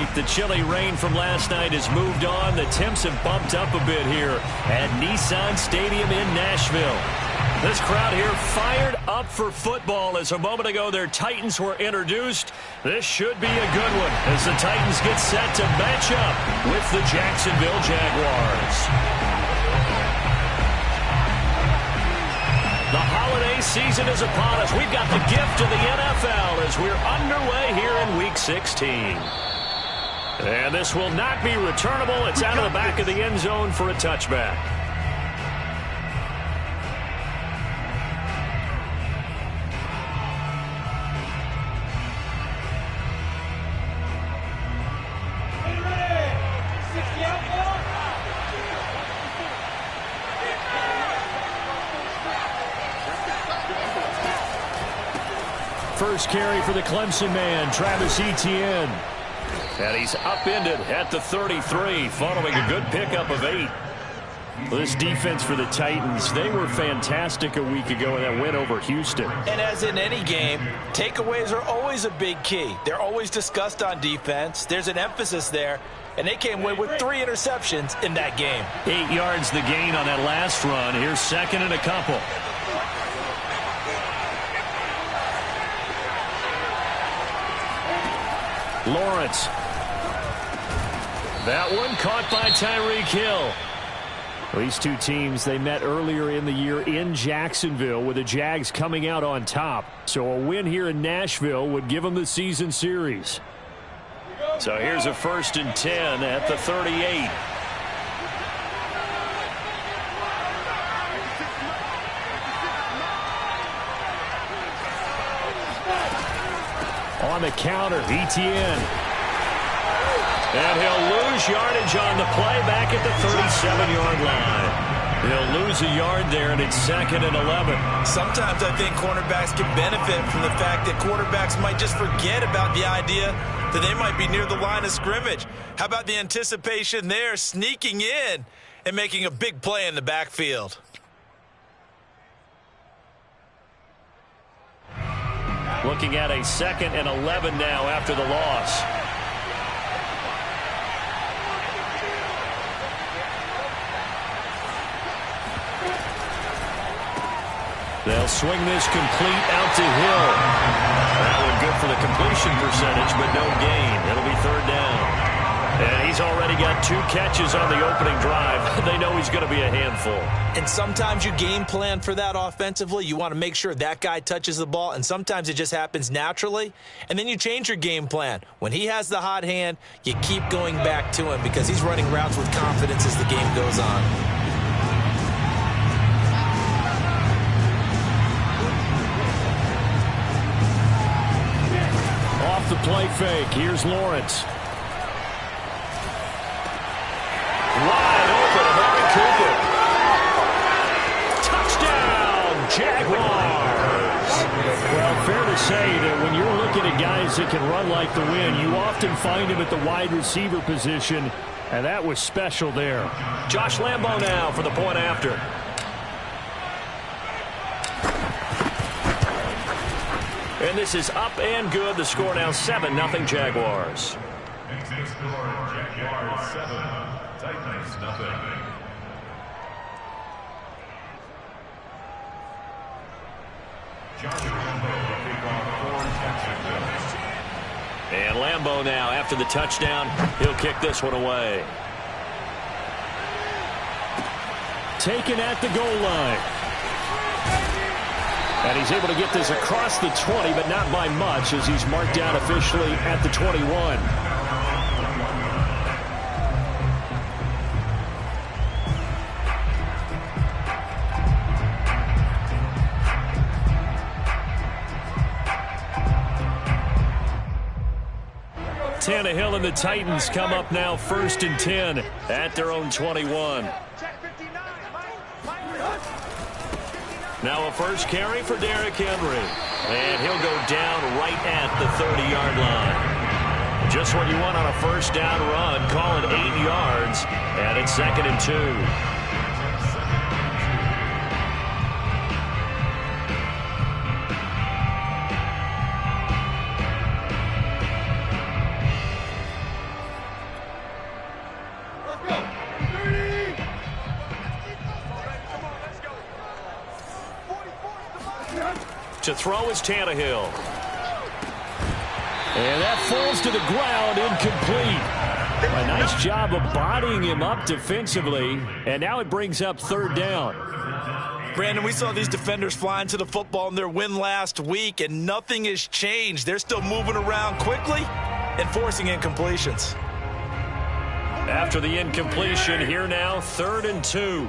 night. The chilly rain from last night has moved on. The temps have bumped up a bit here at Nissan Stadium in Nashville. This crowd here fired up for football as a moment ago their Titans were introduced. This should be a good one as the Titans get set to match up with the Jacksonville Jaguars. The holiday season is upon us. We've got the gift of the NFL as we're underway here in Week 16. And this will not be returnable. It's out of the back of the end zone for a touchback. First carry for the Clemson man, Travis Etienne. And he's upended at the 33, following a good pickup of 8. This defense for the Titans, they were fantastic a week ago in that win over Houston. And as in any game, takeaways are always a big key. They're always discussed on defense. There's an emphasis there. And they came away with 3 interceptions in that game. 8 yards the gain on that last run. Here's second and a couple. Lawrence. That one caught by Tyreek Hill. These two teams, they met earlier in the year in Jacksonville with the Jags coming out on top. So a win here in Nashville would give them the season series. So here's a 1st and 10 at the 38. On the counter, Etienne. And he'll lose yardage on the play back at the 37-yard line. He'll lose a yard there, and it's 2nd and 11. Sometimes I think cornerbacks can benefit from the fact that quarterbacks might just forget about the idea that they might be near the line of scrimmage. How about the anticipation there, sneaking in and making a big play in the backfield? Looking at a 2nd and 11 now after the loss. They'll swing this complete out to Hill. That one good for the completion percentage, but no gain. It'll be 3rd down. And he's already got 2 catches on the opening drive. They know he's going to be a handful. And sometimes you game plan for that offensively. You want to make sure that guy touches the ball, and sometimes it just happens naturally. And then you change your game plan. When he has the hot hand, you keep going back to him because he's running routes with confidence as the game goes on. Off the play fake, here's Lawrence. Wide open, Amari Cooper. Touchdown, Jaguars. Well, fair to say that when you're looking at guys that can run like the wind, you often find him at the wide receiver position, and that was special there. Josh Lambo now for the point after. And this is up and good. The score now 7-0 Jaguars. Next score, Jaguars 7, Titans nothing. And Lambo now after the touchdown. He'll kick this one away. Taken at the goal line. And he's able to get this across the 20, but not by much as he's marked down officially at the 21. Tannehill and the Titans come up now 1st and 10 at their own 21. Now a first carry for Derrick Henry. And he'll go down right at the 30-yard line. Just what you want on a first down run. Call it 8 yards. And it's 2nd and 2. To throw is Tannehill. And that falls to the ground, incomplete. A nice job of bodying him up defensively, and now it brings up third down. Brandon, we saw these defenders flying to the football in their win last week, and nothing has changed. They're still moving around quickly and forcing incompletions. After the incompletion, here now, 3rd and 2.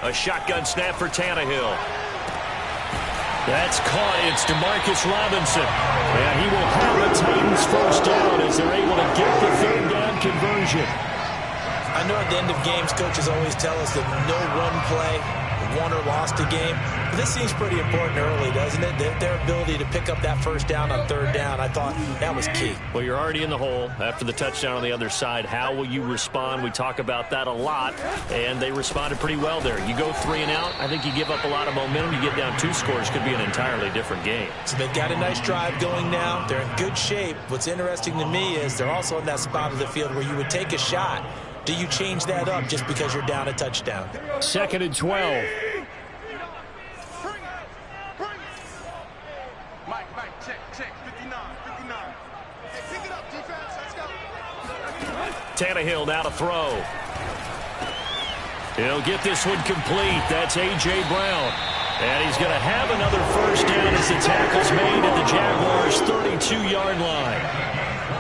A shotgun snap for Tannehill. That's caught. It's DeMarcus Robinson. And he will have the Titans first down as they're able to get the third down conversion. I know at the end of games, coaches always tell us that no one play won or lost a game. But this seems pretty important early, doesn't it? Their ability to pick up that first down on third down, I thought that was key. Well, you're already in the hole after the touchdown on the other side. How will you respond? We talk about that a lot, and they responded pretty well there. You go 3 and out, I think you give up a lot of momentum. You get down 2 scores, could be an entirely different game. So they've got a nice drive going now. They're in good shape. What's interesting to me is they're also in that spot of the field where you would take a shot. Do you change that up just because you're down a touchdown? 2nd and 12. Tannehill now to throw. He'll get this one complete. That's A.J. Brown. And he's going to have another first down as the tackle's made at the Jaguars' 32-yard line.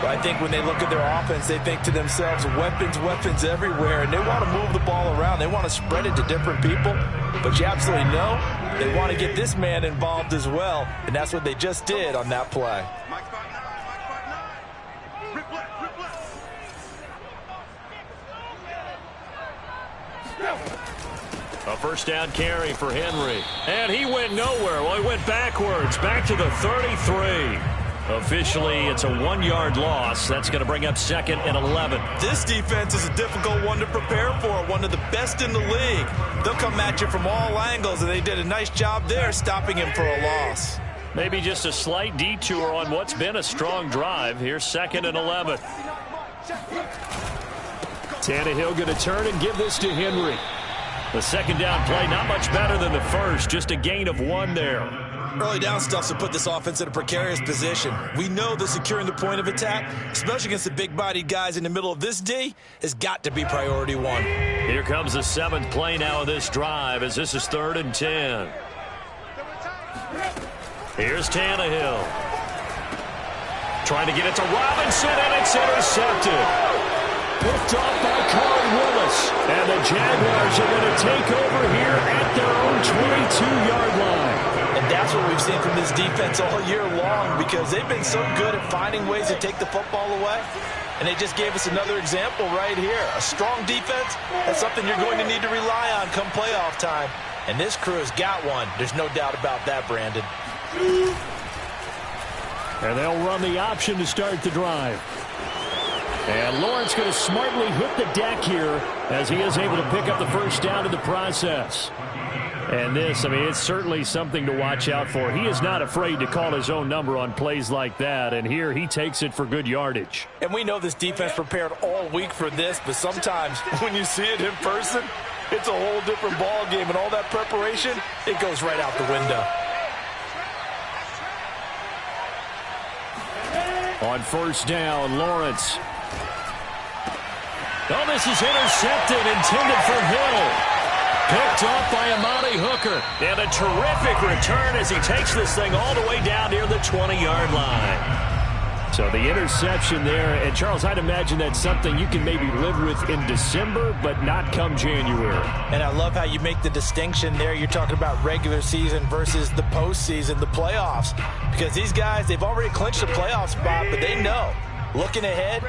I think when they look at their offense, they think to themselves, weapons, weapons everywhere, and they want to move the ball around. They want to spread it to different people, but you absolutely know they want to get this man involved as well, and that's what they just did on that play. A first down carry for Henry. And he went nowhere. Well, he went backwards, back to the 33. Officially, it's a 1-yard loss. That's going to bring up 2nd and 11. This defense is a difficult one to prepare for, one of the best in the league. They'll come at you from all angles, and they did a nice job there stopping him for a loss. Maybe just a slight detour on what's been a strong drive. Here's 2nd and 11. Tannehill going to turn and give this to Henry. The second down play, not much better than the first, just a gain of 1 there. Early down stuff to put this offense in a precarious position. We know that securing the point of attack, especially against the big-bodied guys in the middle of this D, has got to be priority 1. Here comes the 7th play now of this drive as this is 3rd and 10. Here's Tannehill. Trying to get it to Robinson, and it's intercepted. Picked off by Corey Willis. And the Jaguars are going to take over here at their own 22-yard line. And that's what we've seen from this defense all year long, because they've been so good at finding ways to take the football away. And they just gave us another example right here. A strong defense, that's something you're going to need to rely on come playoff time. And this crew has got one. There's no doubt about that, Brandon. And they'll run the option to start the drive. And Lawrence going to smartly hit the deck here as he is able to pick up the first down in the process. And this, I mean, it's certainly something to watch out for. He is not afraid to call his own number on plays like that, and here he takes it for good yardage. And we know this defense prepared all week for this, but sometimes when you see it in person, it's a whole different ball game, and all that preparation, it goes right out the window. On first down, Lawrence. Oh, this is intercepted, intended for Hill. Picked off by Amani Hooker. And a terrific return as he takes this thing all the way down near the 20-yard line. So the interception there. And, Charles, I'd imagine that's something you can maybe live with in December, but not come January. And I love how you make the distinction there. You're talking about regular season versus the postseason, the playoffs. Because these guys, they've already clinched a playoff spot, but they know, looking ahead,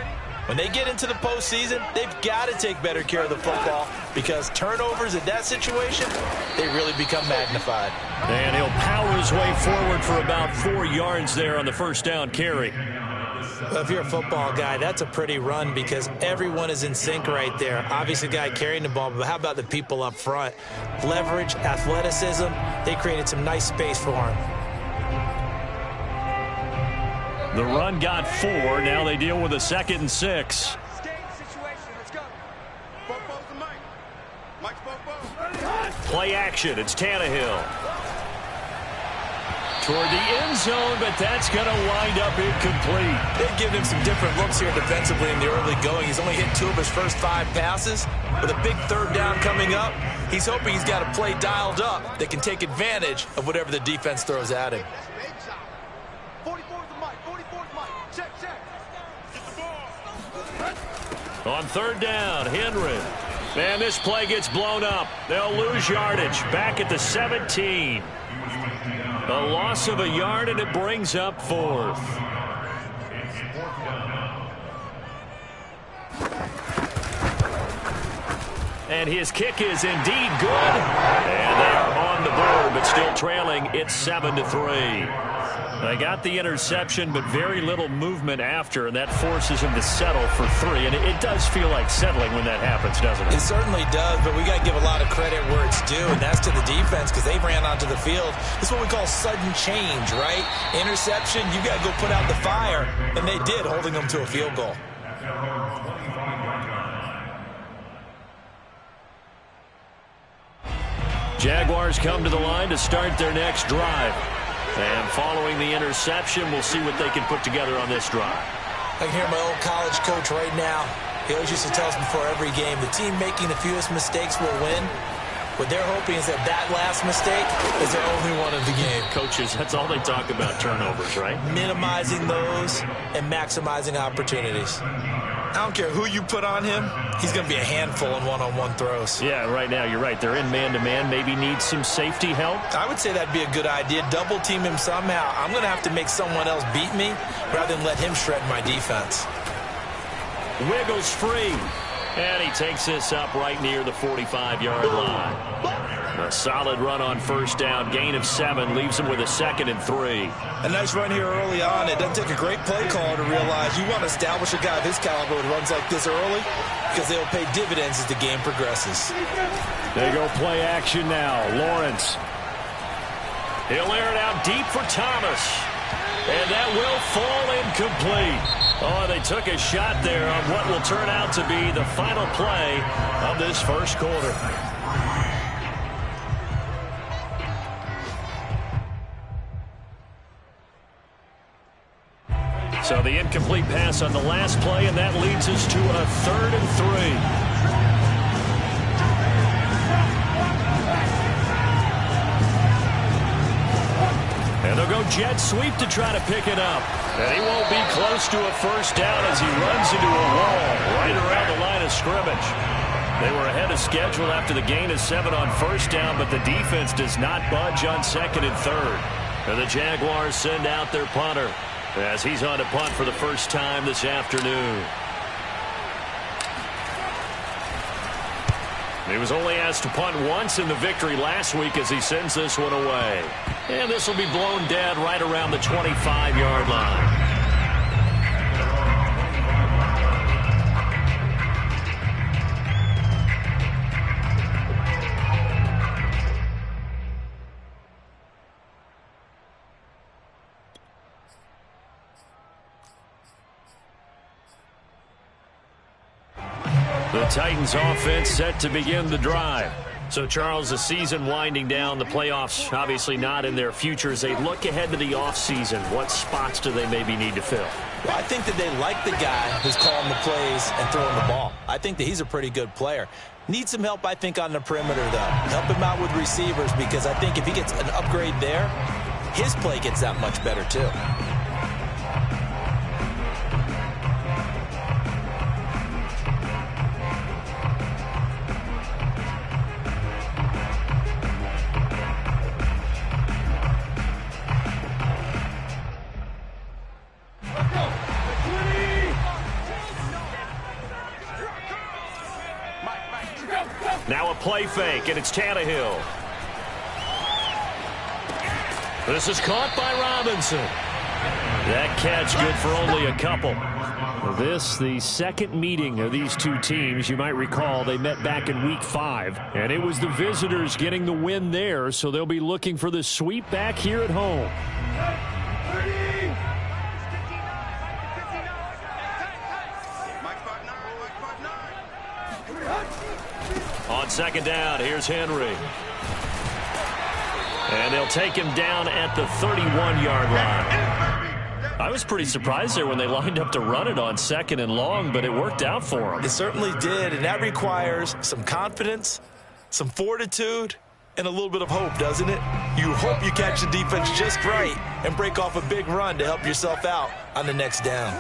when they get into the postseason, they've got to take better care of the football, because turnovers in that situation, they really become magnified. And he'll power his way forward for about 4 yards there on the first down carry. Well, if you're a football guy, that's a pretty run, because everyone is in sync right there. Obviously, the guy carrying the ball, but how about the people up front? Leverage, athleticism, they created some nice space for him. The run got 4. Now they deal with a 2nd and 6. Play action. It's Tannehill. Toward the end zone, but that's going to wind up incomplete. They've given him some different looks here defensively in the early going. He's only hit 2 of his first 5 passes. With a big third down coming up, he's hoping he's got a play dialed up that can take advantage of whatever the defense throws at him. 44's the mic. 44's the mic. Check. Get the ball. On third down, Henry. Man, this play gets blown up. They'll lose yardage. Back at the 17. A loss of a yard, and it brings up 4th. And his kick is indeed good. And they are on the board, but still trailing. It's 7-3. They got the interception, but very little movement after, and that forces him to settle for 3. And it does feel like settling when that happens, doesn't it? It certainly does, but we got to give a lot of credit where it's due, and that's to the defense because they ran onto the field. This is what we call sudden change, right? Interception, you got to go put out the fire, and they did, holding them to a field goal. Jaguars come to the line to start their next drive. And following the interception, we'll see what they can put together on this drive. I can hear my old college coach right now. He always used to tell us before every game, the team making the fewest mistakes will win. What they're hoping is that last mistake is their only one of the game. Coaches, that's all they talk about, turnovers, right? Minimizing those and maximizing opportunities. I don't care who you put on him, he's going to be a handful in one-on-one throws. Yeah, right now, you're right. They're in man-to-man, maybe need some safety help. I would say that'd be a good idea. Double team him somehow. I'm going to have to make someone else beat me rather than let him shred my defense. Wiggles free. And he takes this up right near the 45-yard line. A solid run on first down. Gain of 7 leaves him with a 2nd and 3. A nice run here early on. It doesn't take a great play caller to realize you want to establish a guy of his caliber who runs like this early because they'll pay dividends as the game progresses. They go play action now. Lawrence. He'll air it out deep for Thomas. And that will fall incomplete. Oh, they took a shot there on what will turn out to be the final play of this first quarter. So the incomplete pass on the last play, and that leads us to a 3rd and 3. And they'll go jet sweep to try to pick it up. And he won't be close to a first down as he runs into a wall right around the line of scrimmage. They were ahead of schedule after the gain of 7 on first down, but the defense does not budge on 2nd and 3rd. And the Jaguars send out their punter as he's on to punt for the first time this afternoon. He was only asked to punt once in the victory last week as he sends this one away. And this will be blown dead right around the 25-yard line. The Titans offense set to begin the drive. So, Charles, the season winding down, the playoffs obviously not in their future. As they look ahead to the offseason, what spots do they maybe need to fill? Well, I think that they like the guy who's calling the plays and throwing the ball. I think that he's a pretty good player. Needs some help, I think, on the perimeter, though. Help him out with receivers because I think if he gets an upgrade there, his play gets that much better, too. Now a play fake, and it's Tannehill. This is caught by Robinson. That catch good for only a couple. This, the second meeting of these two teams. You might recall they met back in Week 5, and it was the visitors getting the win there, so they'll be looking for the sweep back here at home. On second down, here's Henry. And they'll take him down at the 31-yard line. I was pretty surprised there when they lined up to run it on 2nd and long, but it worked out for them. It certainly did, and that requires some confidence, some fortitude, and a little bit of hope, doesn't it? You hope you catch the defense just right and break off a big run to help yourself out on the next down.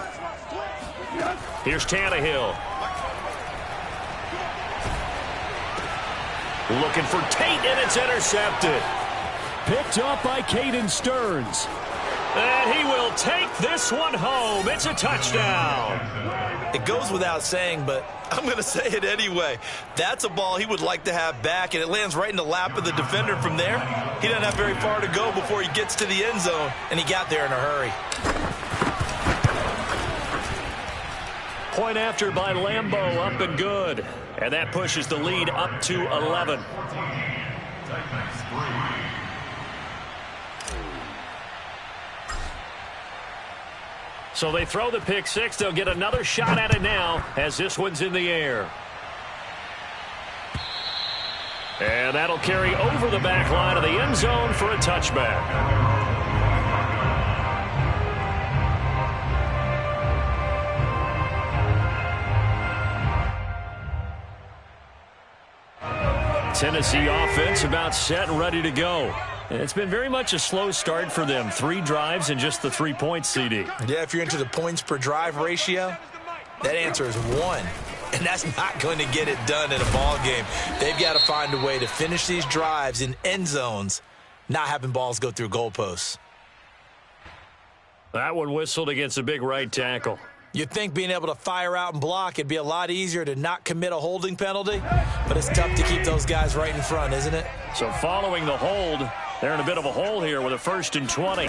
Here's Tannehill. Looking for Tate, and it's intercepted. Picked up by Caden Stearns. And he will take this one home. It's a touchdown. It goes without saying, but I'm going to say it anyway. That's a ball he would like to have back, and it lands right in the lap of the defender from there. He doesn't have very far to go before he gets to the end zone, and he got there in a hurry. Point after by Lambeau, up and good. And that pushes the lead up to 11. So they throw the pick six. They'll get another shot at it now as this one's in the air. And that'll carry over the back line of the end zone for a touchback. Tennessee offense about set and ready to go. It's been very much a slow start for them. 3 drives and just the 3 points, CD. Yeah, if you're into the points per drive ratio, that answer is 1. And that's not going to get it done in a ball game. They've got to find a way to finish these drives in end zones, not having balls go through goalposts. That one whistled against a big right tackle. You'd think being able to fire out and block, it'd be a lot easier to not commit a holding penalty, but it's tough to keep those guys right in front, isn't it? So following the hold, they're in a bit of a hole here with a 1st and 20.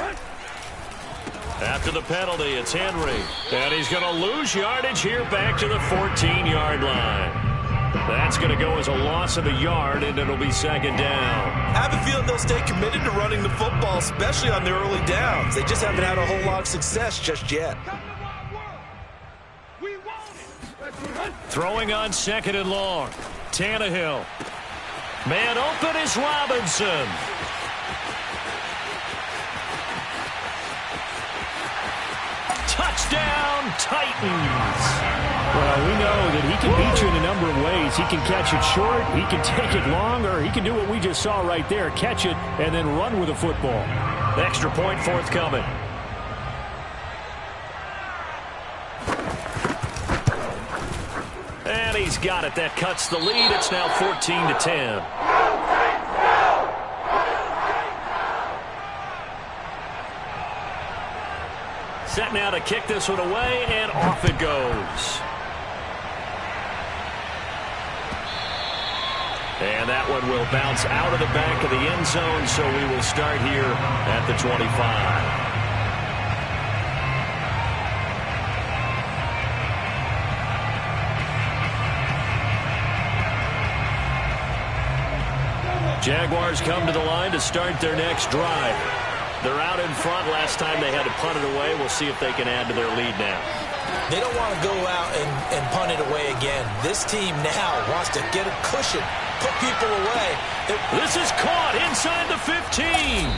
After the penalty, it's Henry. And he's going to lose yardage here back to the 14-yard line. That's going to go as a loss of a yard, and it'll be 2nd down. I have a feeling they'll stay committed to running the football, especially on their early downs. They just haven't had a whole lot of success just yet. Throwing on 2nd and long. Tannehill. Man open is Robinson. Touchdown, Titans. Well, we know that he can beat you in a number of ways. He can catch it short, he can take it long, or he can do what we just saw right there, catch it and then run with the football. Extra point forthcoming. And he's got it. That cuts the lead. It's now 14-10. Set now to kick this one away, and off it goes. And that one will bounce out of the back of the end zone, so we will start here at the 25. Jaguars come to the line to start their next drive. They're out in front. Last time they had to punt it away. We'll see if they can add to their lead now. They don't want to go out and punt it away again. This team now wants to get a cushion, put people away. This is caught inside the 15.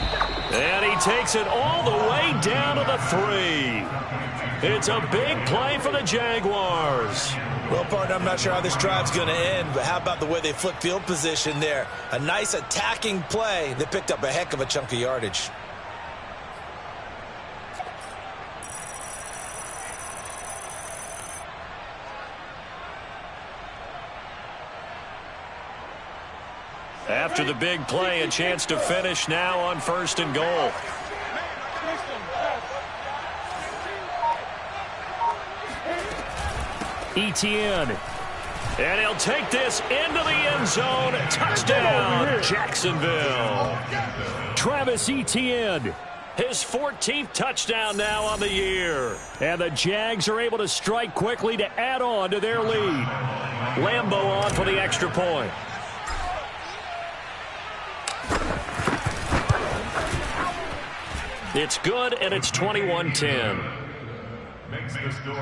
And he takes it all the way down to the 3. It's a big play for the Jaguars. Well, partner, I'm not sure how this drive's going to end, but how about the way they flip field position there? A nice attacking play that picked up a heck of a chunk of yardage. After the big play, a chance to finish now on 1st and goal. Etienne. And he'll take this into the end zone. Touchdown, Jacksonville. Travis Etienne. His 14th touchdown now on the year. And the Jags are able to strike quickly to add on to their lead. Lambeau on for the extra point. It's good, and it's 21-10. Makes the score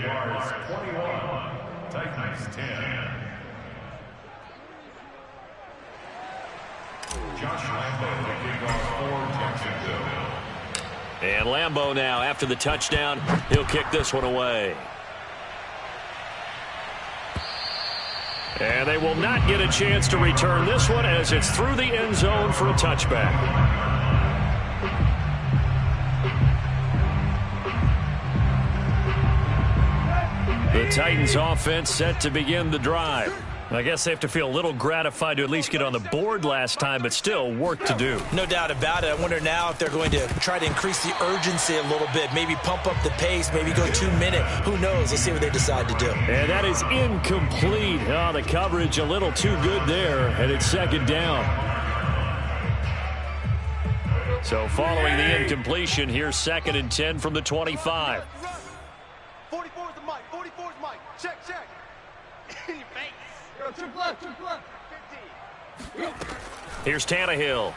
Jaguars 21, Titans 10. Josh Lambo, the kickoff for Jacksonville. And Lambo now, after the touchdown, he'll kick this one away. And they will not get a chance to return this one as it's through the end zone for a touchback. The Titans offense set to begin the drive. I guess they have to feel a little gratified to at least get on the board last time, but still work to do. No doubt about it. I wonder now if they're going to try to increase the urgency a little bit, maybe pump up the pace, maybe go 2 minute. Who knows? Let's see what they decide to do. And that is incomplete. Oh, the coverage a little too good there, and it's second down. So following the incompletion, here's 2nd and 10 from the 25. 44 is the mic. 44 is mic. Check. In your face. Triple left. 15. Here's Tannehill.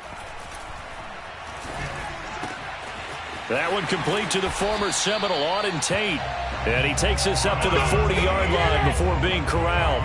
That one complete to the former Seminole, Auden Tate. And he takes us up to the 40-yard line before being corralled.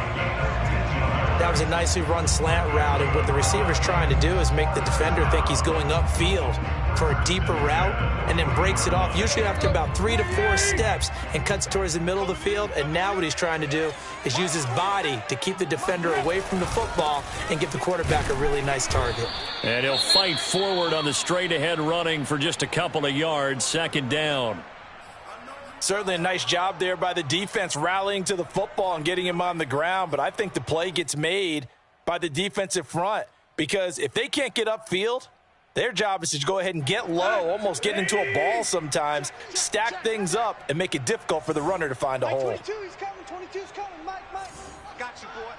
That was a nicely run slant route, and what the receiver's trying to do is make the defender think he's going upfield for a deeper route and then breaks it off, usually after about 3 to 4 steps, and cuts towards the middle of the field. And now what he's trying to do is use his body to keep the defender away from the football and give the quarterback a really nice target. And he'll fight forward on the straight-ahead running for just a couple of yards, 2nd down. Certainly a nice job there by the defense rallying to the football and getting him on the ground, but I think the play gets made by the defensive front, because if they can't get upfield, their job is to go ahead and get low, almost get into a ball sometimes, stack things up, and make it difficult for the runner to find a hole. 22, he's coming. 22's coming. Mike. I got you, boy.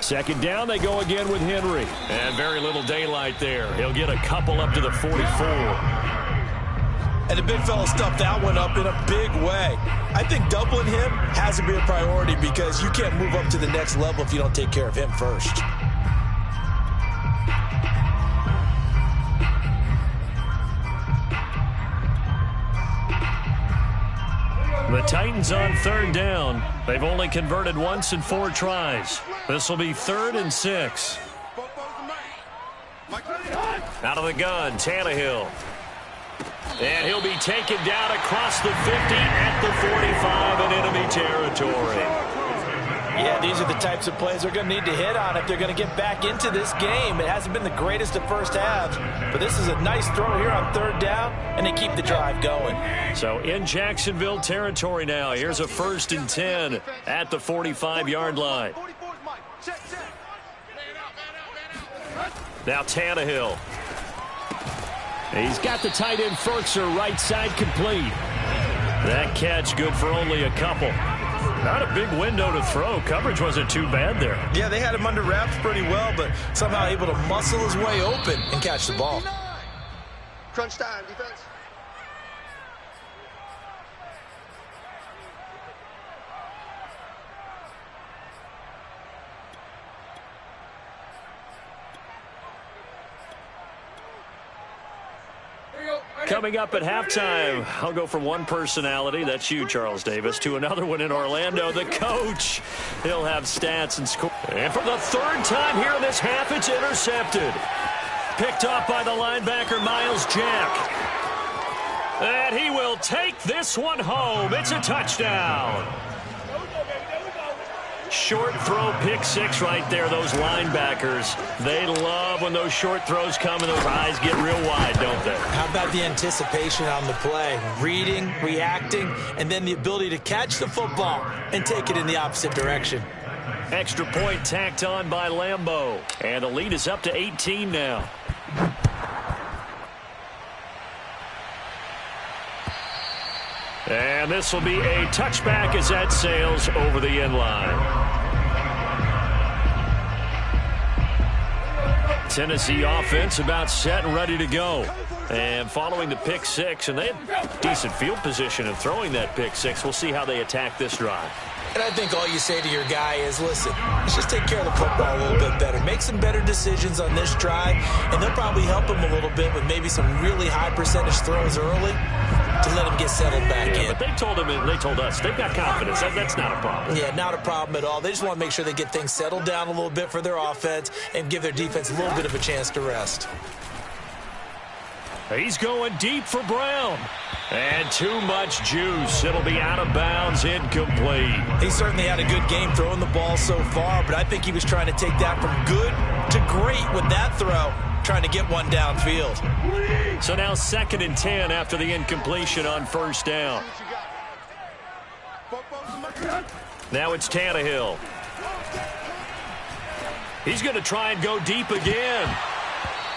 Second down, they go again with Henry. And very little daylight there. He'll get a couple up to the 44. And the big fella stuffed that one up in a big way. I think doubling him has to be a priority, because you can't move up to the next level if you don't take care of him first. The Titans on 3rd down. They've only converted once in 4 tries. This will be 3rd and 6. Out of the gun, Tannehill. And he'll be taken down across the 50 at the 45 in enemy territory. Yeah, these are the types of plays they're going to need to hit on if they're going to get back into this game. It hasn't been the greatest of first halves, but this is a nice throw here on 3rd down, and they keep the drive going. So in Jacksonville territory now, here's a 1st and 10 at the 45-yard line. Now Tannehill. He's got the tight end Ferkser right side complete. That catch good for only a couple. Not a big window to throw. Coverage wasn't too bad there. Yeah, they had him under wraps pretty well, but somehow able to muscle his way open and catch the ball. Crunch time, defense. Coming up at halftime, I'll go from one personality, that's you, Charles Davis, to another one in Orlando, the coach. He'll have stats and score. And for the 3rd time here in this half, it's intercepted. Picked off by the linebacker, Miles Jack. And he will take this one home. It's a touchdown. Short throw, pick 6 right there. Those linebackers, they love when those short throws come and those eyes get real wide, don't they? How about the anticipation on the play? Reading, reacting, and then the ability to catch the football and take it in the opposite direction. Extra point tacked on by Lambo. And the lead is up to 18 now. And this will be a touchback as that sails over the end line. Tennessee offense about set and ready to go. And following the pick 6, and they had decent field position of throwing that pick 6. We'll see how they attack this drive. And I think all you say to your guy is, listen, let's just take care of the football a little bit better. Make some better decisions on this drive, and they'll probably help him a little bit with maybe some really high percentage throws early to let him get settled back in. But they told us they've got confidence. That's not a problem. Yeah, not a problem at all. They just want to make sure they get things settled down a little bit for their offense and give their defense a little bit of a chance to rest. He's going deep for Brown. And too much juice. It'll be out of bounds, incomplete. He certainly had a good game throwing the ball so far, but I think he was trying to take that from good to great with that throw, trying to get one downfield. So now 2nd and 10 after the incompletion on 1st down. Now it's Tannehill. He's going to try and go deep again.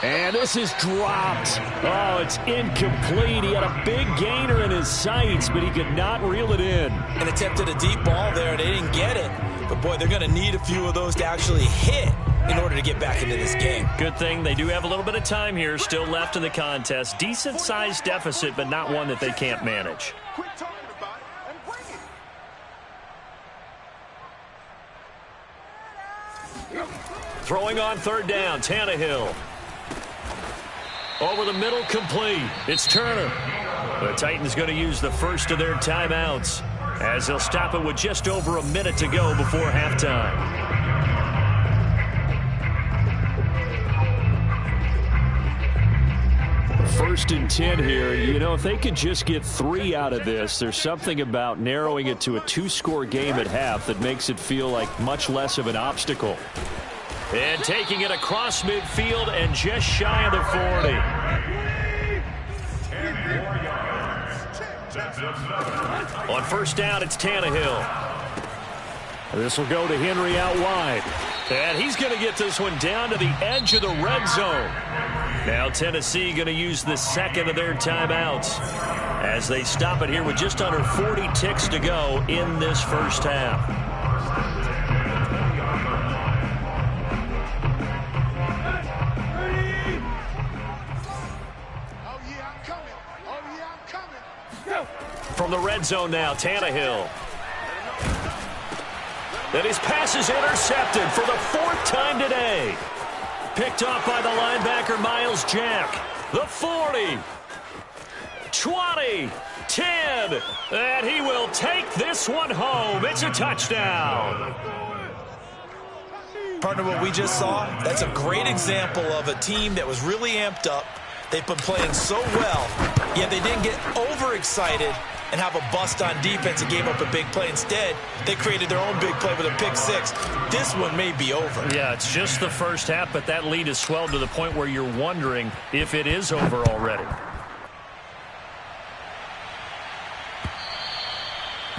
And this is dropped. Oh, it's incomplete. He had a big gainer in his sights, but he could not reel it in. And attempted a deep ball there. They didn't get it. But, boy, they're going to need a few of those to actually hit in order to get back into this game. Good thing they do have a little bit of time here still left in the contest. Decent-sized deficit, but not one that they can't manage. Quit talking about it and bring it. Throwing on 3rd down, Tannehill. Over the middle, complete. It's Turner. The Titans going to use the first of their timeouts as they'll stop it with just over a minute to go before halftime. First and 10 here. You know, if they could just get 3 out of this, there's something about narrowing it to a 2-score game at half that makes it feel like much less of an obstacle. And taking it across midfield and just shy of the 40. On 1st down, it's Tannehill. This will go to Henry out wide. And he's going to get this one down to the edge of the red zone. Now Tennessee going to use the 2nd of their timeouts as they stop it here with just under 40 ticks to go in this first half. From the red zone now, Tannehill. And his pass is intercepted for the 4th time today. Picked off by the linebacker, Miles Jack. The 40. 20. 10. And he will take this one home. It's a touchdown. Partner, what we just saw, that's a great example of a team that was really amped up. They've been playing so well, yet they didn't get overexcited and have a bust on defense and gave up a big play. Instead, they created their own big play with a pick 6. This one may be over. Yeah, it's just the first half, but that lead has swelled to the point where you're wondering if it is over already.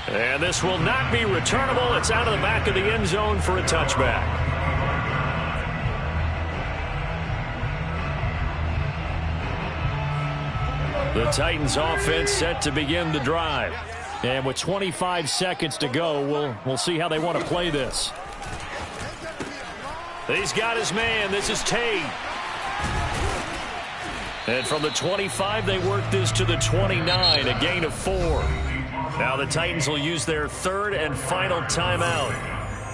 And this will not be returnable. It's out of the back of the end zone for a touchback. The Titans offense set to begin the drive. And with 25 seconds to go, we'll see how they want to play this. He's got his man. This is Tate. And from the 25, they work this to the 29, a gain of 4. Now the Titans will use their 3rd and final timeout,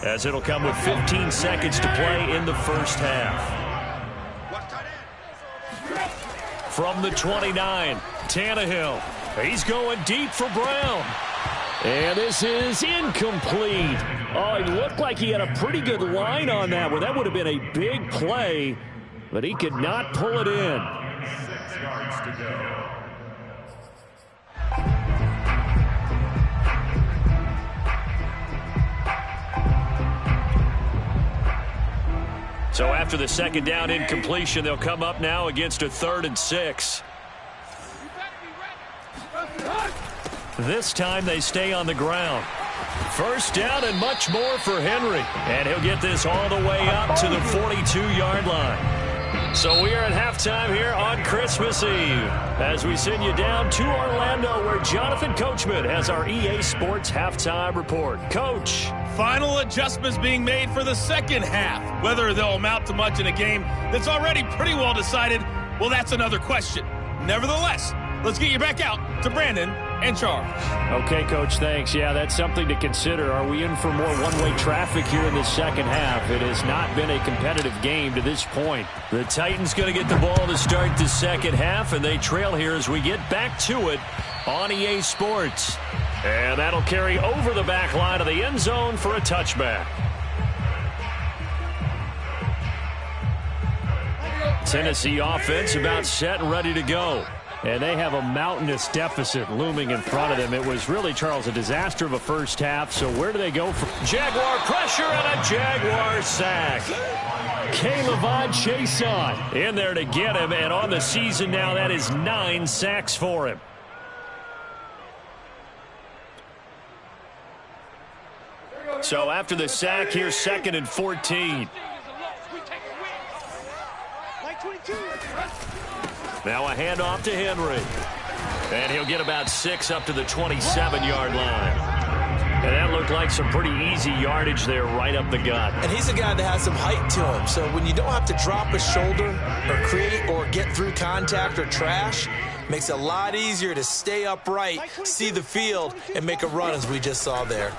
as it'll come with 15 seconds to play in the first half. From the 29, Tannehill. He's going deep for Brown. And this is incomplete. Oh, it looked like he had a pretty good line on that one. That would have been a big play, but he could not pull it in. 6 yards to go. So after the 2nd down incompletion, they'll come up now against a 3rd and 6. This time they stay on the ground. 1st down and much more for Henry. And he'll get this all the way up to the 42-yard line. So we are at halftime here on Christmas Eve as we send you down to Orlando where Jonathan Coachman has our EA Sports halftime report. Coach. Final adjustments being made for the 2nd half. Whether they'll amount to much in a game that's already pretty well decided, well, that's another question. Nevertheless, let's get you back out to Brandon and charge. Okay, Coach, thanks. Yeah, that's something to consider. Are we in for more one-way traffic here in the second half? It has not been a competitive game to this point. The Titans going to get the ball to start the second half, and they trail here as we get back to it on EA Sports. And that'll carry over the back line of the end zone for a touchback. Tennessee offense about set and ready to go. And they have a mountainous deficit looming in front of them. It was really, Charles, a disaster of a first half. So where do they go from? Jaguar pressure and a Jaguar sack. K'Lavon Chaisson in there to get him. And on the season now, that is 9 sacks for him. So after the sack, here's 2nd and 14. Now a handoff to Henry. And he'll get about 6 up to the 27-yard line. And that looked like some pretty easy yardage there right up the gut. And he's a guy that has some height to him. So when you don't have to drop a shoulder or create or get through contact or trash, makes it a lot easier to stay upright, see the field, and make a run as we just saw there.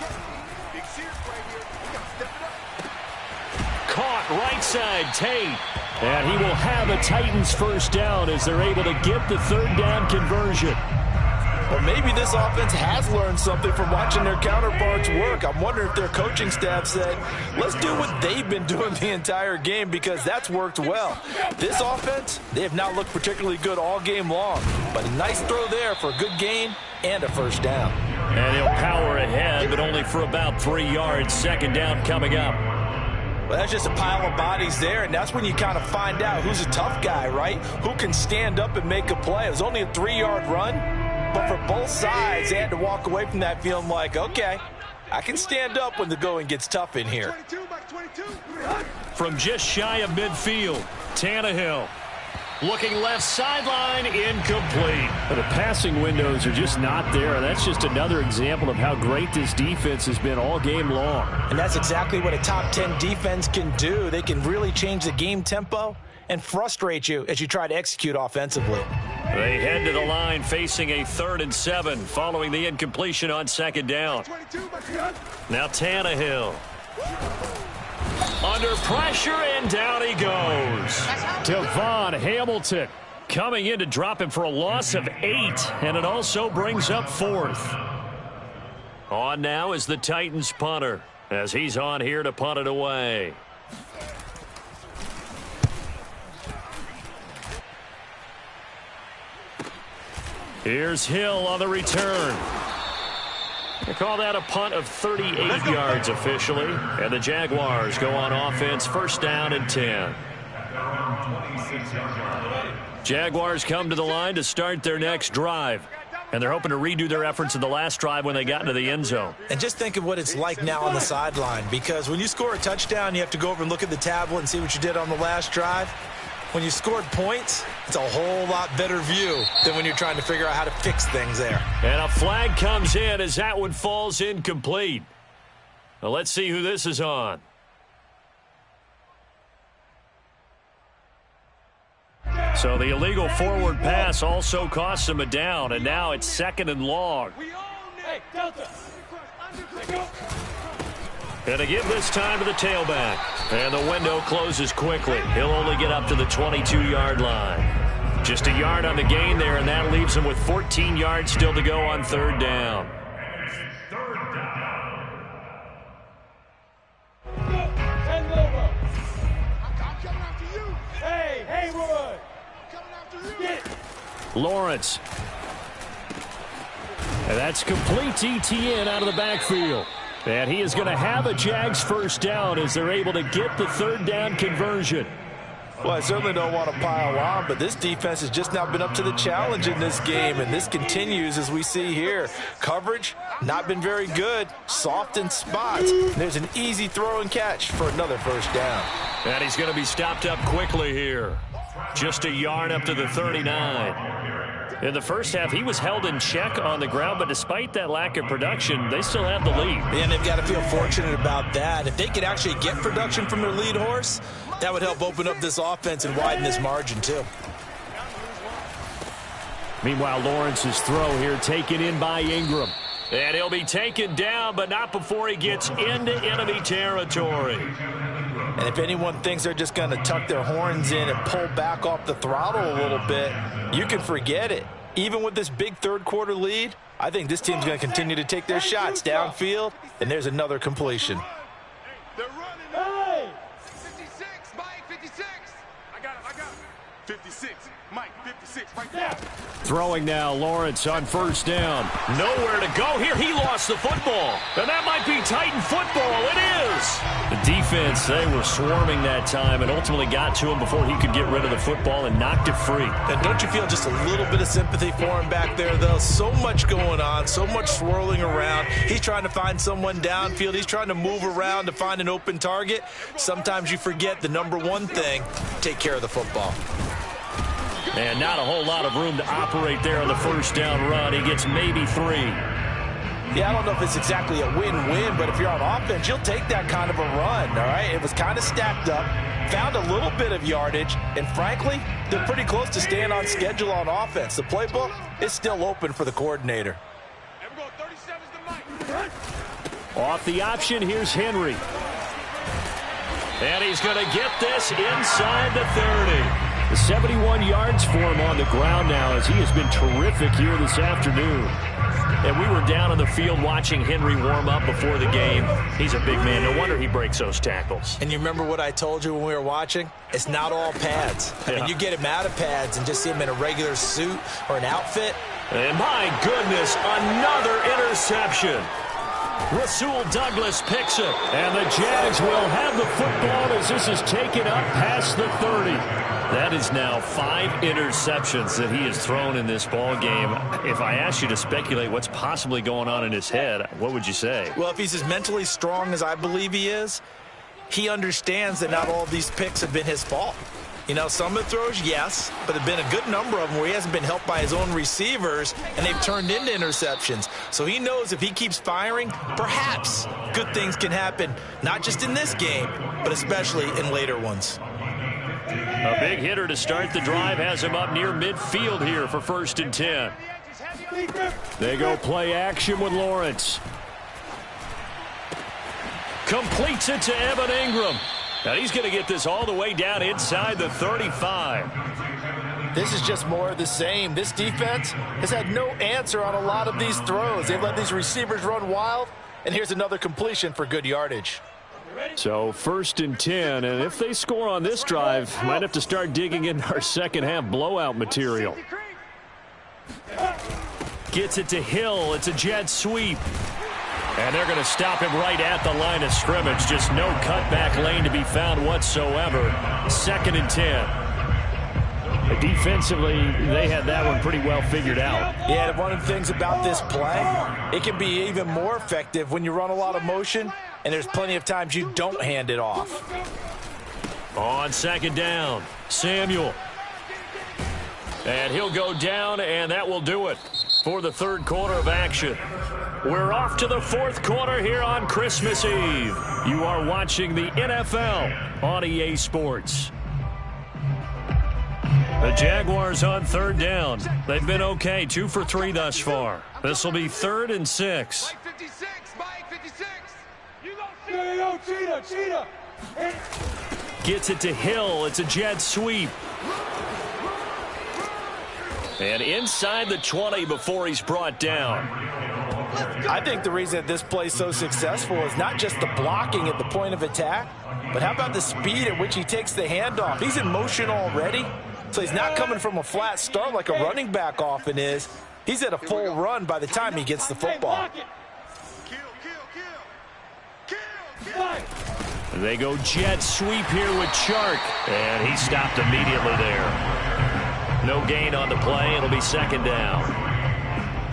Caught right side, Tate. And he will have a Titans first down as they're able to get the third down conversion. Well, maybe this offense has learned something from watching their counterparts work. I'm wondering if their coaching staff said, let's do what they've been doing the entire game, because that's worked well. This offense, they have not looked particularly good all game long. But a nice throw there for a good gain and a first down. And he'll power ahead, but only for about 3 yards. Second down coming up. Well, that's just a pile of bodies there, and that's when you kind of find out who's a tough guy, right? Who can stand up and make a play. It was only a 3-yard run, but for both sides, they had to walk away from that feeling like, okay, I can stand up when the going gets tough in here. From just shy of midfield, Tannehill. Looking left sideline, incomplete. But the passing windows are just not there. That's just another example of how great this defense has been all game long. And that's exactly what a top 10 defense can do. They can really change the game tempo and frustrate you as you try to execute offensively. They head to the line facing a 3rd and 7 following the incompletion on second down. Now Tannehill. Under pressure, and down he goes. Devon Hamilton coming in to drop him for a loss of 8, and it also brings up 4th. On now is the Titans punter, as he's on here to punt it away. Here's Hill on the return. They call that a punt of 38 yards officially. And the Jaguars go on offense, first down and 10. Jaguars come to the line to start their next drive. And they're hoping to redo their efforts in the last drive when they got into the end zone. And just think of what it's like now on the sideline. Because when you score a touchdown, you have to go over and look at the tablet and see what you did on the last drive. When you scored points, it's a whole lot better view than when you're trying to figure out how to fix things there. And a flag comes in as that one falls incomplete. Well, let's see who this is on. So the illegal forward pass also costs him a down, and now it's 2nd and long. And to give this time to the tailback. And the window closes quickly. He'll only get up to the 22-yard line. Just a yard on the gain there, and that leaves him with 14 yards still to go on 3rd down. Lawrence. And that's complete to ETN out of the backfield. And he is going to have a Jags first down as they're able to get the 3rd down conversion. Well, I certainly don't want to pile on, but this defense has just not been up to the challenge in this game, and this continues as we see here. Coverage, not been very good, soft in spots. There's an easy throw and catch for another first down. And he's going to be stopped up quickly here. Just a yard up to the 39. In the first half, he was held in check on the ground, but despite that lack of production, they still have the lead. And they've got to feel fortunate about that. If they could actually get production from their lead horse, that would help open up this offense and widen this margin, too. Meanwhile, Lawrence's throw here taken in by Ingram. And he'll be taken down, but not before he gets into enemy territory. And if anyone thinks they're just going to tuck their horns in and pull back off the throttle a little bit, you can forget it. Even with this big third-quarter lead, I think this team's going to continue to take their shots downfield, and there's another completion. They're running. 56, Mike, 56. I got him. 56, Mike, 56, right there. Throwing now, Lawrence on first down. Nowhere to go here. He lost the football. And that might be Titan football. It is. The defense, they were swarming that time and ultimately got to him before he could get rid of the football and knocked it free. And don't you feel just a little bit of sympathy for him back there, though? So much going on, so much swirling around. He's trying to find someone downfield. He's trying to move around to find an open target. Sometimes you forget the number one thing, take care of the football. And not a whole lot of room to operate there on the first down run. He gets maybe 3. Yeah, I don't know if it's exactly a win-win, but if you're on offense, you'll take that kind of a run, all right? It was kind of stacked up, found a little bit of yardage, and frankly, they're pretty close to staying on schedule on offense. The playbook is still open for the coordinator. Off the option, here's Henry. And he's going to get this inside the 30. 71 yards for him on the ground now as he has been terrific here this afternoon. And we were down on the field watching Henry warm up before the game. He's a big man. No wonder he breaks those tackles. And you remember what I told you when we were watching? It's not all pads. I mean, you get him out of pads and just see him in a regular suit or an outfit. And my goodness, another interception. Rasul Douglas picks it. And the Jags will have the football as this is taken up past the 30. That is now 5 interceptions that he has thrown in this ball game. If I asked you to speculate what's possibly going on in his head, what would you say? Well, if he's as mentally strong as I believe he is, he understands that not all of these picks have been his fault. You know, some of the throws, yes, but there have been a good number of them where he hasn't been helped by his own receivers, and they've turned into interceptions. So he knows if he keeps firing, perhaps good things can happen, not just in this game, but especially in later ones. A big hitter to start the drive has him up near midfield here for 1st and 10. They go play action with Lawrence. Completes it to Evan Ingram. Now he's going to get this all the way down inside the 35. This is just more of the same. This defense has had no answer on a lot of these throws. They've let these receivers run wild, and here's another completion for good yardage. So 1st and 10, and if they score on this drive, might have to start digging in our second half blowout material. Gets it to Hill. It's a jet sweep. And they're going to stop him right at the line of scrimmage. Just no cutback lane to be found whatsoever. 2nd and 10. Defensively, they had that one pretty well figured out. Yeah, and one of the things about this play, it can be even more effective when you run a lot of motion, and there's plenty of times you don't hand it off. On 2nd down, Samuel. And he'll go down, and that will do it for the 3rd quarter of action. We're off to the 4th quarter here on Christmas Eve. You are watching the NFL on EA Sports. The Jaguars on 3rd down. They've been okay, 2 for 3 thus far. This will be 3rd and 6. Mike 56, Mike 56. You go, Cheetah. Gets it to Hill. It's a jet sweep. And inside the 20 before he's brought down. I think the reason that this play is so successful is not just the blocking at the point of attack, but how about the speed at which he takes the handoff? He's in motion already, so he's not coming from a flat start like a running back often is. He's at a full run by the time he gets the football. They go jet sweep here with Chark, and he stopped immediately there. No gain on the play. It'll be 2nd down.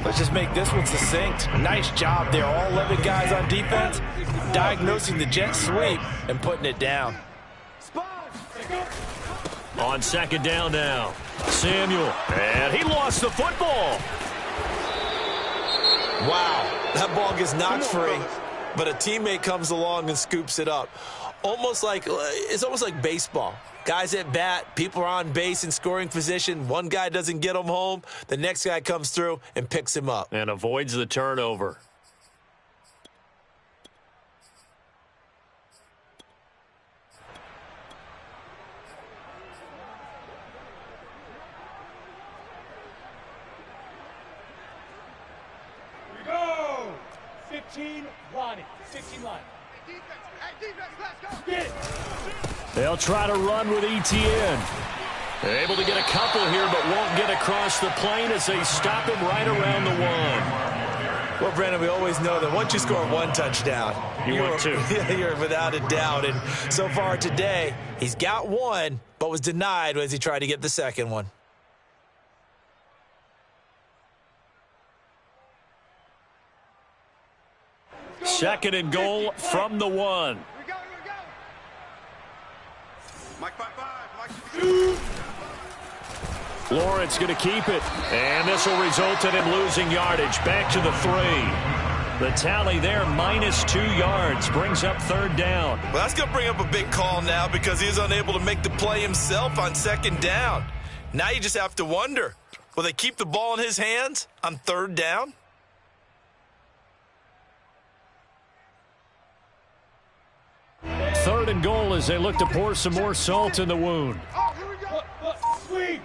Let's just make this one succinct. Nice job there. All 11 guys on defense diagnosing the jet sweep and putting it down. On 2nd down now, Samuel. And he lost the football. Wow, that ball gets knocked free, but a teammate comes along and scoops it up. It's almost like baseball. Guys at bat, people are on base in scoring position. One guy doesn't get him home. The next guy comes through and picks him up. And avoids the turnover. We go! 15 line. 15 line. Hey, defense, let's go. Get it! They'll try to run with ETN. They're able to get a couple here, but won't get across the plane as they stop him right around the one. Well, Brandon, we always know that once you score one touchdown, You want two. You're without a doubt. And so far today, he's got one, but was denied as he tried to get the second one. Second and goal from the one. Here we go. Mike 5-5. Mike. Lawrence going to keep it. And this will result in him losing yardage. Back to the 3. The tally there, -2 yards. Brings up third down. Well, that's going to bring up a big call now because he was unable to make the play himself on second down. Now you just have to wonder, will they keep the ball in his hands on third down? Third and goal as they look to pour some more salt in the wound. Oh, here we go. Sweet!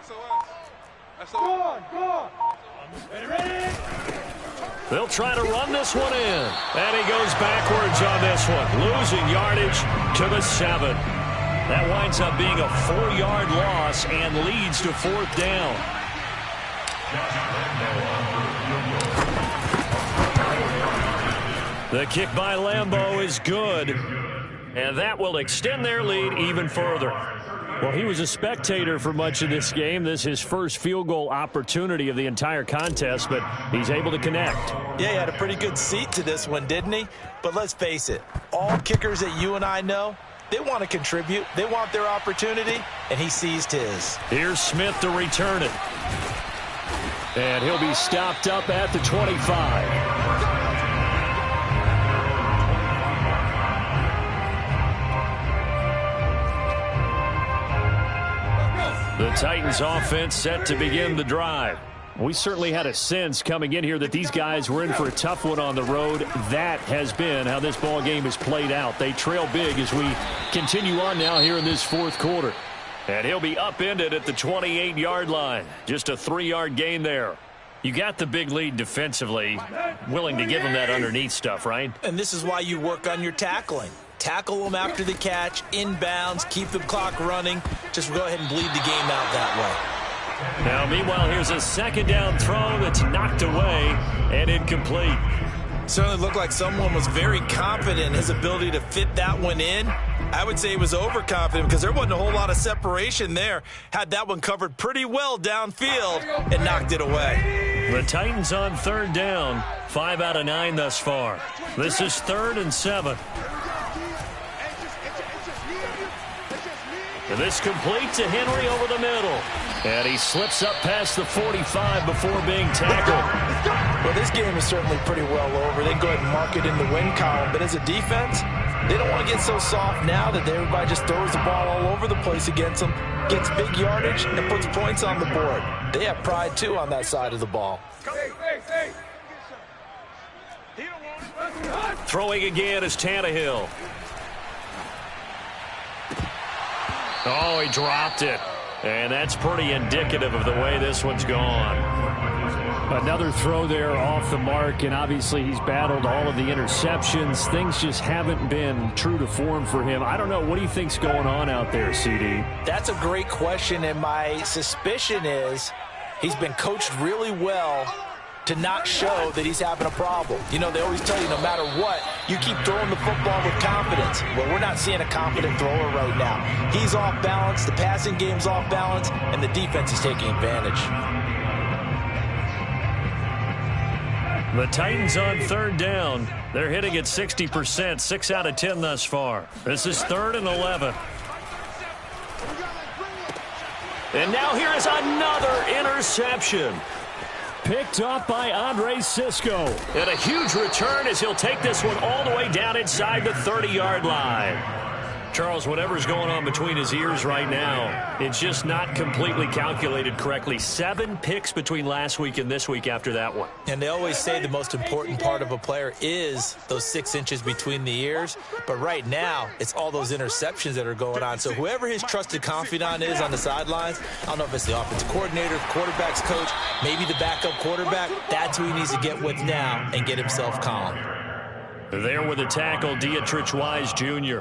SOS. Go on, go on! Ready? They'll try to run this one in. And he goes backwards on this one. Losing yardage to the 7. That winds up being a 4-yard loss and leads to fourth down. The kick by Lambeau is good, and that will extend their lead even further. Well, he was a spectator for much of this game. This is his first field goal opportunity of the entire contest, but he's able to connect. Yeah, he had a pretty good seat to this one, didn't he? But let's face it, all kickers that you and I know, they want to contribute. They want their opportunity, and he seized his. Here's Smith to return it. And he'll be stopped up at the 25. The Titans offense set to begin the drive. We certainly had a sense coming in here that these guys were in for a tough one on the road. That has been how this ball game has played out. They trail big as we continue on now here in this fourth quarter. And he'll be upended at the 28-yard line. Just a 3-yard gain there. You got the big lead defensively. Willing to give them that underneath stuff, right? And this is why you work on your tackling. Tackle them after the catch, inbounds, keep the clock running. Just go ahead and bleed the game out that way. Now, meanwhile, here's a second down throw that's knocked away and incomplete. Certainly looked like someone was very confident in his ability to fit that one in. I would say he was overconfident because there wasn't a whole lot of separation there. Had that one covered pretty well downfield and knocked it away. The Titans on third down, 5 out of 9 thus far. This is 3rd and 7. And this complete to Henry over the middle. And he slips up past the 45 before being tackled. Well, this game is certainly pretty well over. They can go ahead and mark it in the win column. But as a defense, they don't want to get so soft now that everybody just throws the ball all over the place against them, gets big yardage, and puts points on the board. They have pride, too, on that side of the ball. Throwing again is Tannehill. Oh, he dropped it. And that's pretty indicative of the way this one's gone. Another throw there off the mark, and obviously he's battled all of the interceptions. Things just haven't been true to form for him. I don't know. What do you think's going on out there, CD? That's a great question, and my suspicion is he's been coached really well to not show that he's having a problem. You know, they always tell you no matter what, you keep throwing the football with confidence. Well, we're not seeing a confident thrower right now. He's off balance, the passing game's off balance, and the defense is taking advantage. The Titans on third down. They're hitting at 60%, 6 out of 10 thus far. This is 3rd and 11. And now here is another interception. picked off by Andre Sisco. And a huge return as he'll take this one all the way down inside the 30-yard line. Charles, whatever's going on between his ears right now, it's just not completely calculated correctly. 7 picks between last week and this week after that one. And they always say the most important part of a player is those 6 inches between the ears. But right now, it's all those interceptions that are going on. So whoever his trusted confidant is on the sidelines, I don't know if it's the offensive coordinator, quarterback's coach, maybe the backup quarterback, that's who he needs to get with now and get himself calm. There with a tackle, Dietrich Wise Jr.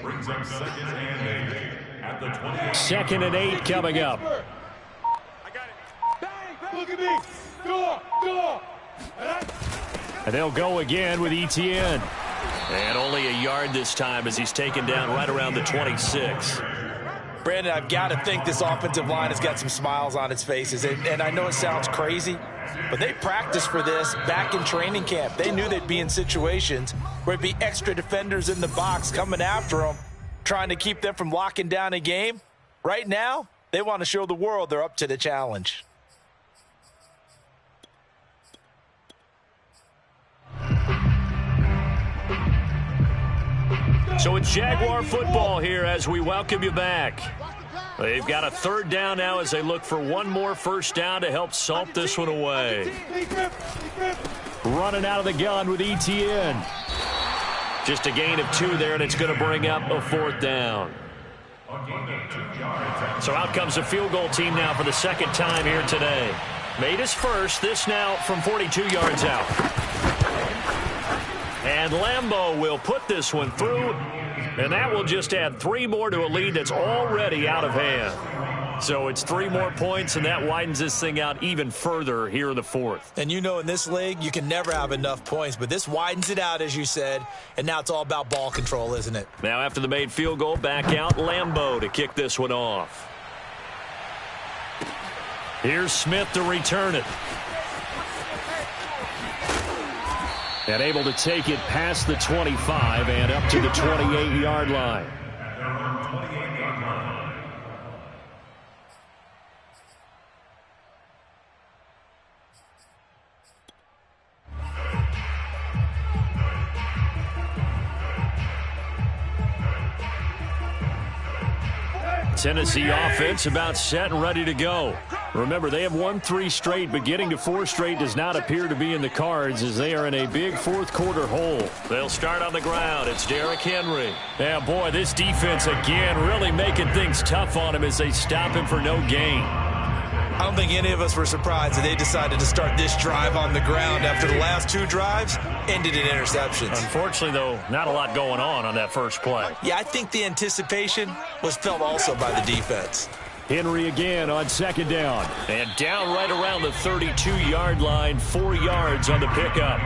Brings up 2nd and 8 at the 28. 2nd and 8 coming up. I got it. Bang! Look at me! Go! And they'll go again with Etienne. And only a yard this time as he's taken down right around the 26. Brandon, I've got to think this offensive line has got some smiles on its faces. And I know it sounds crazy, but they practiced for this back in training camp. They knew they'd be in situations where it'd be extra defenders in the box coming after them, trying to keep them from locking down a game. Right now, they want to show the world they're up to the challenge. So it's Jaguar football here as we welcome you back. They've got a 3rd down now as they look for one more first down to help salt this one away. Running out of the gun with Etienne. Just a gain of 2 there, and it's going to bring up a 4th down. So out comes the field goal team now for the 2nd time here today. Made his first, this now from 42 yards out. And Lambeau will put this one through, and that will just add 3 more to a lead that's already out of hand. So it's 3 more points, and that widens this thing out even further here in the 4th. And you know in this league, you can never have enough points, but this widens it out, as you said, and now it's all about ball control, isn't it? Now after the made field goal, back out Lambeau to kick this one off. Here's Smith to return it. And able to take it past the 25 and up to the 28-yard line. Tennessee offense about set and ready to go. Remember, they have won 3 straight, but getting to 4 straight does not appear to be in the cards as they are in a big 4th quarter hole. They'll start on the ground. It's Derrick Henry. Yeah, boy, this defense again really making things tough on him as they stop him for no gain. I don't think any of us were surprised that they decided to start this drive on the ground after the last 2 drives ended in interceptions. Unfortunately, though, not a lot going on that first play. Yeah, I think the anticipation was felt also by the defense. Henry again on 2nd down. And down right around the 32-yard line, 4 yards on the pickup.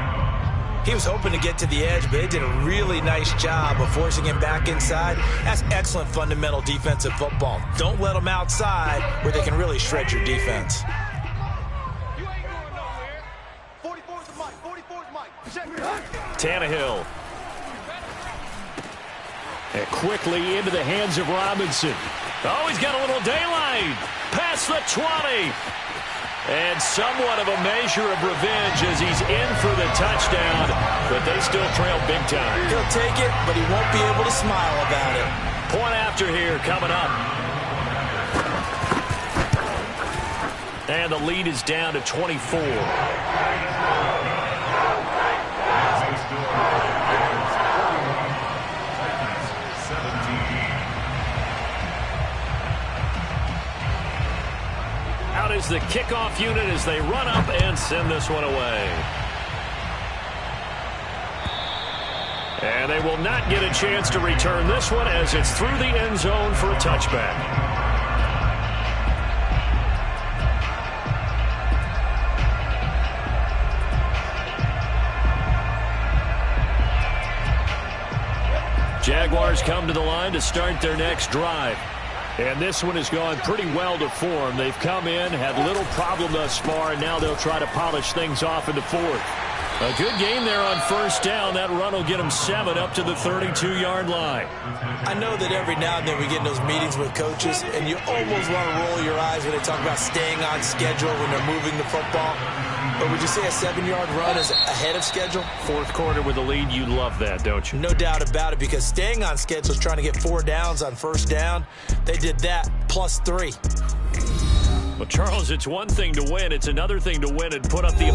He was hoping to get to the edge, but they did a really nice job of forcing him back inside. That's excellent fundamental defensive football. Don't let them outside where they can really shred your defense. You ain't going nowhere. 44's the mic. 44's mic. Check it. Tannehill. And quickly into the hands of Robinson. Oh, he's got a little daylight. Past the 20. And somewhat of a measure of revenge as he's in for the touchdown, but they still trail big time. He'll take it, but he won't be able to smile about it. Point after here coming up. And the lead is down to 24. Out is the kickoff unit as they run up and send this one away. And they will not get a chance to return this one as it's through the end zone for a touchback. Jaguars come to the line to start their next drive. And this one has gone pretty well to form. They've come in, had little problem thus far, and now they'll try to polish things off in the 4th. A good game there on first down. That run will get him 7 up to the 32-yard line. I know that every now and then we get in those meetings with coaches, and you almost want to roll your eyes when they talk about staying on schedule when they're moving the football. But would you say a 7-yard run is ahead of schedule? Fourth quarter with the lead, you love that, don't you? No doubt about it, because staying on schedule is trying to get 4 downs on first down. They did that plus 3. Well, Charles, it's one thing to win. It's another thing to win and put up the amount.